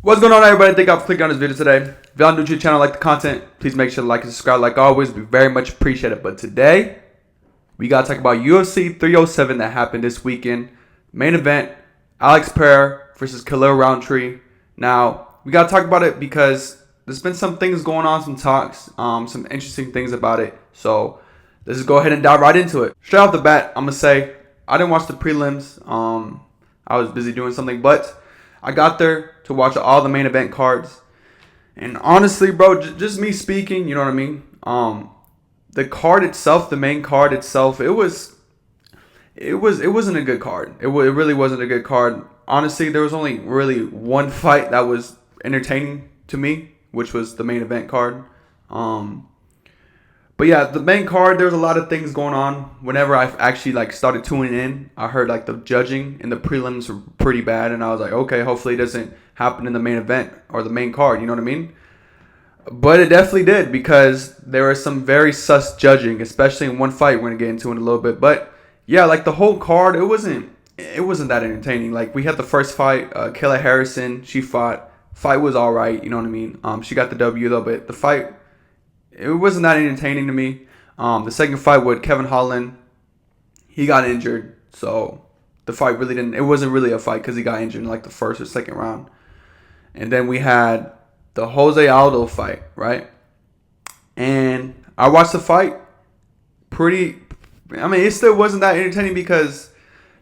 What's going on, everybody? Thank you for clicking on this video today. If y'all new to the channel, like the content, please make sure to like and subscribe. Like always, we very much appreciate it. But today, we got to talk about UFC 307 that happened this weekend. Main event, Alex Pereira versus Khalil Rountree. Now, we got to talk about it because there's been some things going on, some talks, some interesting things about it. So, let's just go ahead and dive right into it. Straight off the bat, I'm going to say, I didn't watch the prelims. I was busy doing something, but I got there to watch all the main event cards. And honestly, bro, just me speaking, you know what I mean? The card itself, the main card itself, it wasn't a good card. It really wasn't a good card. Honestly, there was only really one fight that was entertaining to me, which was the main event card. But yeah, the main card, there was a lot of things going on. Whenever I actually started tuning in, I heard the judging and the prelims were pretty bad, and I was like, okay, hopefully it doesn't happen in the main event or the main card, you know what I mean? But it definitely did, because there was some very sus judging, especially in one fight we're gonna get into in a little bit. But yeah, the whole card, it wasn't that entertaining. We had the first fight, Kayla Harrison, she fought. Fight was all right, you know what I mean? She got the W though, but the fight, it wasn't that entertaining to me. The second fight with Kevin Holland, he got injured, so the fight it wasn't really a fight because he got injured in the first or second round. And then we had the Jose Aldo fight, right? And I watched the fight. It still wasn't that entertaining because,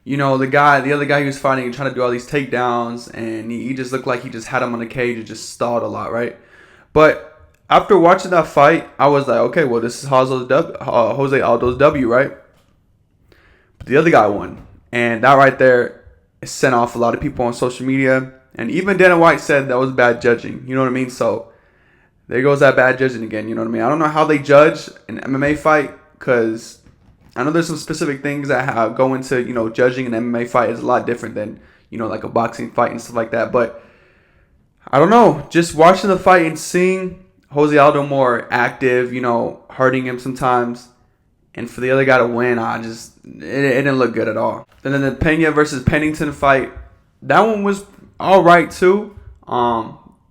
the other guy he was fighting and trying to do all these takedowns, and he just looked like he just had him on the cage and just stalled a lot, right? But after watching that fight, I was like, okay, well, this is Jose Aldo's W, right? But the other guy won. And that right there sent off a lot of people on social media. And even Dana White said that was bad judging. You know what I mean? So there goes that bad judging again. You know what I mean? I don't know how they judge an MMA fight, because I know there's some specific things that go into, judging an MMA fight is a lot different than, a boxing fight and stuff like that. But I don't know. Just watching the fight and seeing Jose Aldo more active, hurting him sometimes, and for the other guy to win, it didn't look good at all. And then the Pena versus Pennington fight, that one was all right too.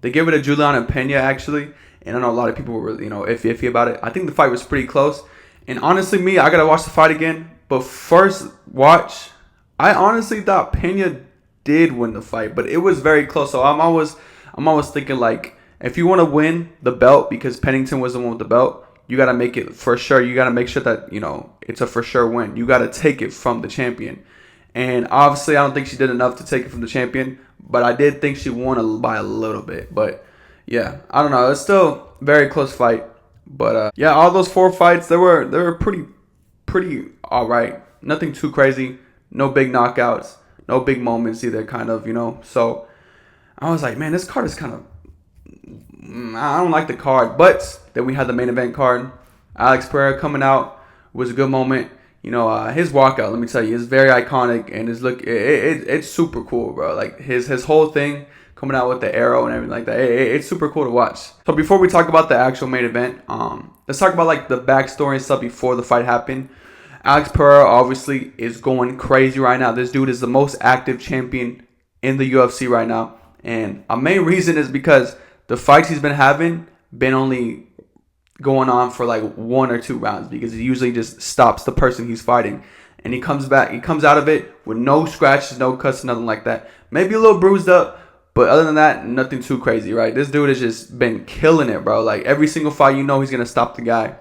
They gave it to Julian and Pena actually, and I know a lot of people were really, iffy about it. I think the fight was pretty close, and honestly, I gotta watch the fight again. But first watch, I honestly thought Pena did win the fight, but it was very close. So I'm always thinking if you want to win the belt, because Pennington was the one with the belt, you got to make it for sure. You got to make sure that, it's a for sure win. You got to take it from the champion. And obviously, I don't think she did enough to take it from the champion, but I did think she won by a little bit. But yeah, I don't know. It's still a very close fight. But yeah, all those four fights, they were pretty all right. Nothing too crazy. No big knockouts. No big moments either, kind of, So I was like, man, this card is kind of, I don't like the card. But then we had the main event card. Alex Pereira coming out was a good moment. His walkout, let me tell you, is very iconic, and it's super cool, bro. His whole thing coming out with the arrow and everything like that. It's super cool to watch. So before we talk about the actual main event, let's talk about the backstory and stuff before the fight happened. Alex Pereira obviously is going crazy right now. This dude is the most active champion in the UFC right now, and a main reason is because the fights he's been having been only going on for 1 or 2 rounds, because he usually just stops the person he's fighting, and he comes out of it with no scratches, no cuts, nothing like that. Maybe a little bruised up, but other than that, nothing too crazy, right? This dude has just been killing it, bro. Every single fight, he's gonna stop the guy.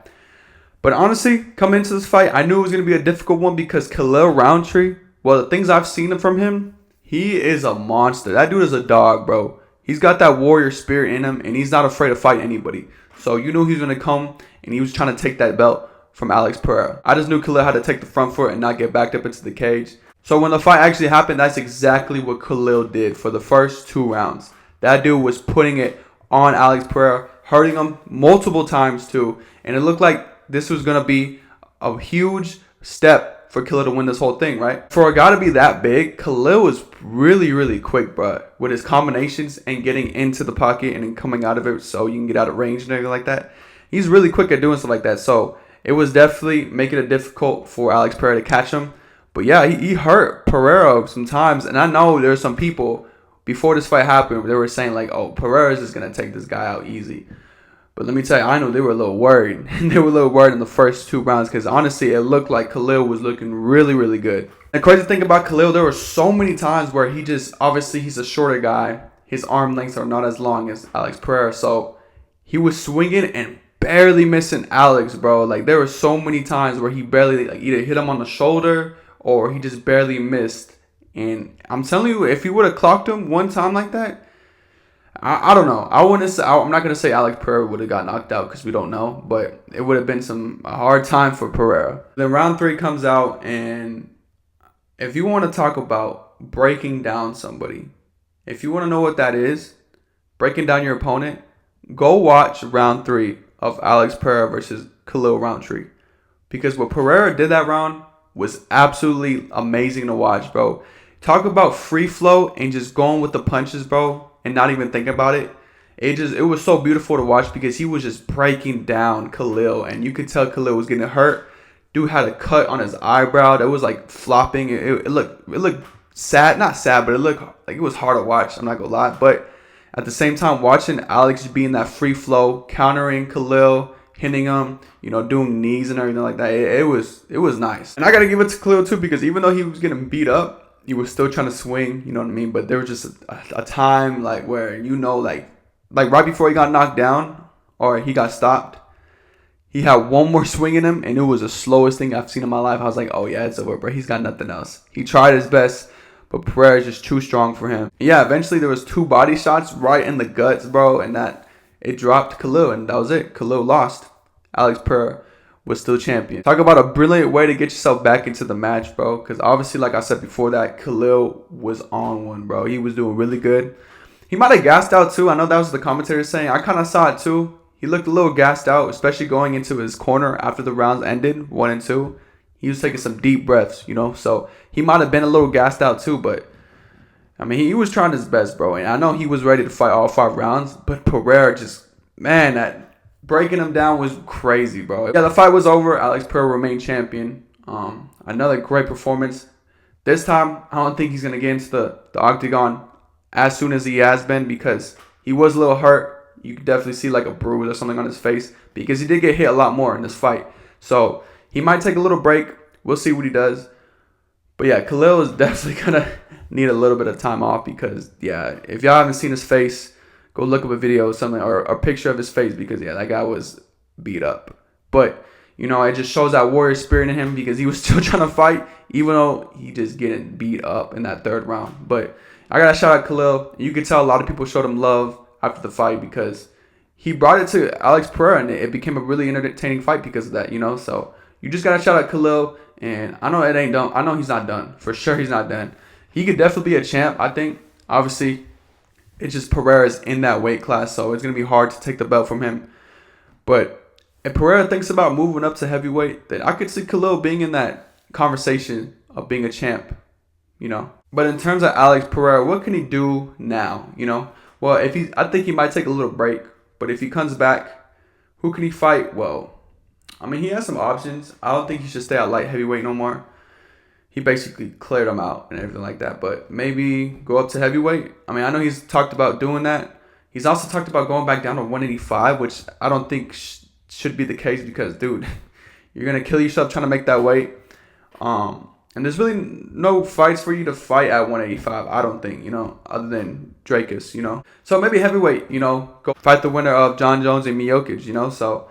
But honestly, coming into this fight, I knew it was gonna be a difficult one, because Khalil Rountree, well, the things I've seen from him, he is a monster. That dude is a dog, bro. He's got that warrior spirit in him, and he's not afraid to fight anybody. So you knew he was going to come, and he was trying to take that belt from Alex Pereira. I just knew Khalil had to take the front foot and not get backed up into the cage. So when the fight actually happened, that's exactly what Khalil did for the first 2 rounds. That dude was putting it on Alex Pereira, hurting him multiple times too. And it looked like this was going to be a huge step for Khalil to win this whole thing, right? For a guy to be that big, Khalil was really, really quick, bro, with his combinations and getting into the pocket and then coming out of it so you can get out of range and everything like that. He's really quick at doing stuff like that. So it was definitely making it difficult for Alex Pereira to catch him. But yeah, he hurt Pereira sometimes. And I know there's some people before this fight happened, they were saying like, oh, Pereira's is gonna take this guy out easy. But let me tell you, I know they were a little worried. They were a little worried in the first 2 rounds because honestly, it looked like Khalil was looking really, really good. The crazy thing about Khalil, there were so many times where he just, obviously he's a shorter guy. His arm lengths are not as long as Alex Pereira. So he was swinging and barely missing Alex, bro. Like there were so many times where he barely like either hit him on the shoulder or he just barely missed. And I'm telling you, if he would have clocked him one time like that, I don't know. I'm not gonna say Alex Pereira would have got knocked out because we don't know, but it would have been a hard time for Pereira. Then round 3 comes out, and if you want to talk about breaking down somebody, if you want to know what that is, breaking down your opponent, go watch round 3 of Alex Pereira versus Khalil Rountree, because what Pereira did that round was absolutely amazing to watch, bro. Talk about free flow and just going with the punches, bro, and not even think about it. It was so beautiful to watch because he was just breaking down Khalil, and you could tell Khalil was getting hurt. Dude had a cut on his eyebrow that was like flopping. It looked sad, not sad, but it looked like it was hard to watch. I'm not gonna lie, but at the same time, watching Alex be in that free flow, countering Khalil, hitting him, doing knees and everything like that, it was nice. And I gotta give it to Khalil too, because even though he was getting beat up, he was still trying to swing, you know what I mean? But there was just a time like where, like right before he got knocked down or he got stopped, he had one more swing in him, and it was the slowest thing I've seen in my life. I was like, oh yeah, it's over, bro. He's got nothing else. He tried his best, but Pereira is just too strong for him. Yeah, eventually there was 2 body shots right in the guts, bro, and that it dropped Khalil, and that was it. Khalil lost. Alex Pereira was still champion. Talk about a brilliant way to get yourself back into the match, bro. Because obviously, like I said before that, Khalil was on one, bro. He was doing really good. He might have gassed out too. I know that was the commentator saying. I kind of saw it too. He looked a little gassed out, especially going into his corner after the rounds ended, 1 and 2. He was taking some deep breaths, So he might have been a little gassed out too, but I mean, he was trying his best, bro. And I know he was ready to fight all 5 rounds, but Pereira just, man, that breaking him down was crazy, bro. Yeah, the fight was over. Alex Pereira remained champion. Another great performance. This time, I don't think he's going to get into the octagon as soon as he has been, because he was a little hurt. You could definitely see like a bruise or something on his face because he did get hit a lot more in this fight. So he might take a little break. We'll see what he does. But yeah, Khalil is definitely going to need a little bit of time off because, yeah, if y'all haven't seen his face, go look up a video or something, or a picture of his face, because yeah, that guy was beat up. But it just shows that warrior spirit in him because he was still trying to fight, even though he just getting beat up in that 3rd round. But I gotta shout out Khalil. You could tell a lot of people showed him love after the fight because he brought it to Alex Pereira, and it became a really entertaining fight because of that. So you just gotta shout out Khalil. And I know it ain't done. I know he's not done. For sure, he's not done. He could definitely be a champ. I think. Obviously, it's just Pereira's in that weight class, so it's going to be hard to take the belt from him. But if Pereira thinks about moving up to heavyweight, then I could see Khalil being in that conversation of being a champ, But in terms of Alex Pereira, what can he do now, Well, I think he might take a little break, but if he comes back, who can he fight? Well, I mean, he has some options. I don't think he should stay at light heavyweight no more. He basically cleared him out and everything like that. But maybe go up to heavyweight. I mean, I know he's talked about doing that. He's also talked about going back down to 185, which I don't think should be the case because, dude, you're going to kill yourself trying to make that weight. And there's really no fights for you to fight at 185, I don't think, other than Drakus, So maybe heavyweight, go fight the winner of John Jones and Miocic, So,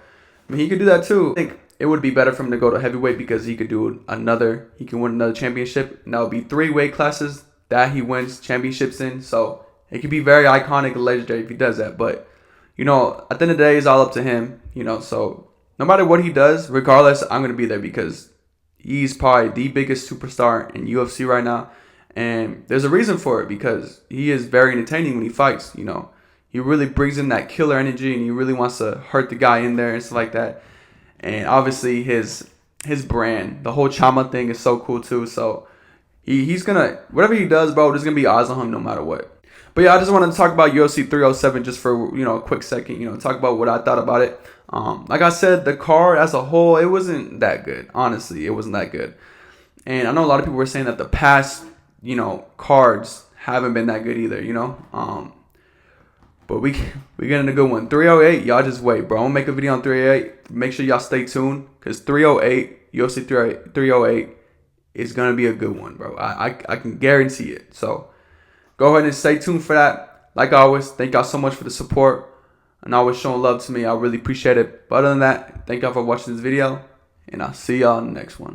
I mean, he could do that too. I think it would be better for him to go to heavyweight because he can win another championship. And that would be 3 weight classes that he wins championships in. So it could be very iconic and legendary if he does that. But, at the end of the day, it's all up to him, So no matter what he does, regardless, I'm going to be there because he's probably the biggest superstar in UFC right now. And there's a reason for it because he is very entertaining when he fights, He really brings in that killer energy and he really wants to hurt the guy in there and stuff like that. And obviously his brand, the whole Chama thing is so cool too. So he's gonna, whatever he does, bro, there's gonna be eyes on him no matter what. But yeah, I just wanted to talk about UFC 307 just for a quick second. Talk about what I thought about it. Like I said, the card as a whole, it wasn't that good. Honestly, it wasn't that good. And I know a lot of people were saying that the past cards haven't been that good either, you know. But we getting a good one. 308, y'all just wait, bro. I'm gonna make a video on 308. Make sure y'all stay tuned, because 308, UFC 308 is gonna be a good one, bro. I can guarantee it. So go ahead and stay tuned for that. Like always, thank y'all so much for the support and always showing love to me. I really appreciate it. But other than that, thank y'all for watching this video, and I'll see y'all in the next one.